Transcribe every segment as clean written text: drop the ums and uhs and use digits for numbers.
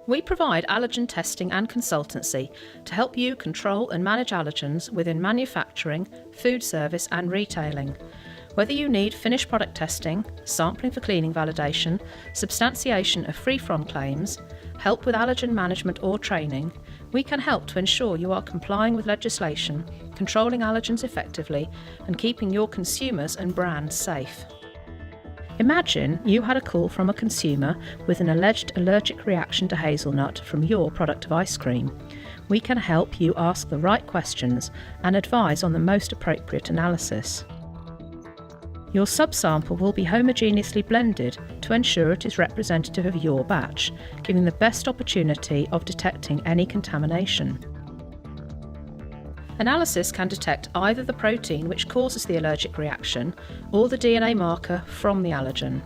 We provide allergen testing and consultancy to help you control and manage allergens within manufacturing, food service and retailing. Whether you need finished product testing, sampling for cleaning validation, substantiation of free-from claims, help with allergen management or training, we can help to ensure you are complying with legislation, controlling allergens effectively and keeping your consumers and brands safe. Imagine you had a call from a consumer with an alleged allergic reaction to hazelnut from your product of ice cream. We can help you ask the right questions and advise on the most appropriate analysis. Your subsample will be homogeneously blended to ensure it is representative of your batch, giving the best opportunity of detecting any contamination. Analysis can detect either the protein which causes the allergic reaction or the DNA marker from the allergen.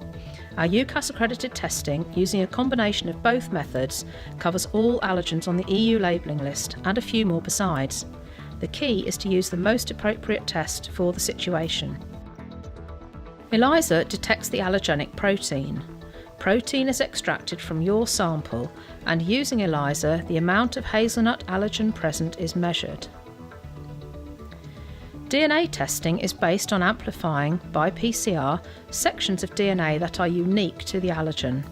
Our UCAS accredited testing, using a combination of both methods, covers all allergens on the EU labelling list and a few more besides. The key is to use the most appropriate test for the situation. ELISA detects the allergenic protein. Protein is extracted from your sample, and using ELISA, the amount of hazelnut allergen present is measured. DNA testing is based on amplifying, by PCR, sections of DNA that are unique to the allergen.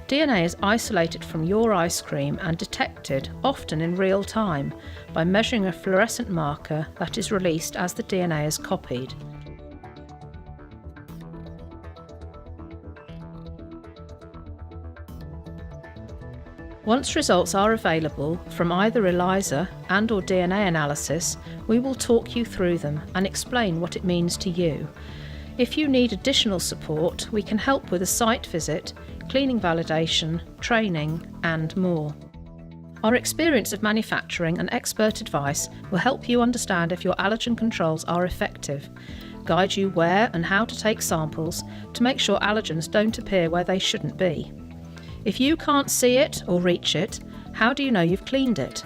DNA is isolated from your ice cream and detected, often in real time, by measuring a fluorescent marker that is released as the DNA is copied. Once results are available from either ELISA and/or DNA analysis, we will talk you through them and explain what it means to you. If you need additional support, we can help with a site visit, cleaning validation, training, and more. Our experience of manufacturing and expert advice will help you understand if your allergen controls are effective, guide you where and how to take samples to make sure allergens don't appear where they shouldn't be. If you can't see it or reach it, how do you know you've cleaned it?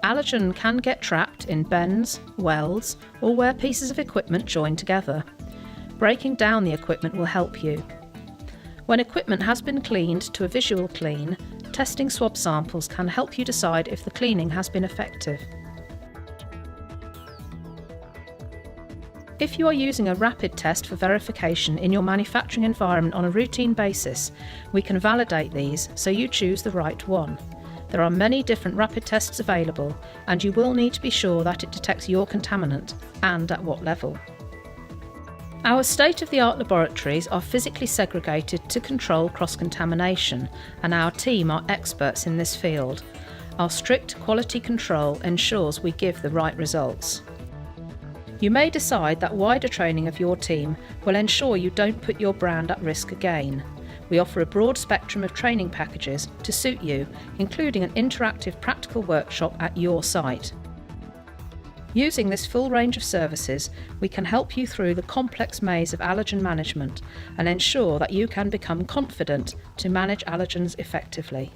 Allergen can get trapped in bends, welds, or where pieces of equipment join together. Breaking down the equipment will help you. When equipment has been cleaned to a visual clean, testing swab samples can help you decide if the cleaning has been effective. If you are using a rapid test for verification in your manufacturing environment on a routine basis, we can validate these so you choose the right one. There are many different rapid tests available, and you will need to be sure that it detects your contaminant and at what level. Our state-of-the-art laboratories are physically segregated to control cross-contamination, and our team are experts in this field. Our strict quality control ensures we give the right results. You may decide that wider training of your team will ensure you don't put your brand at risk again. We offer a broad spectrum of training packages to suit you, including an interactive practical workshop at your site. Using this full range of services, we can help you through the complex maze of allergen management and ensure that you can become confident to manage allergens effectively.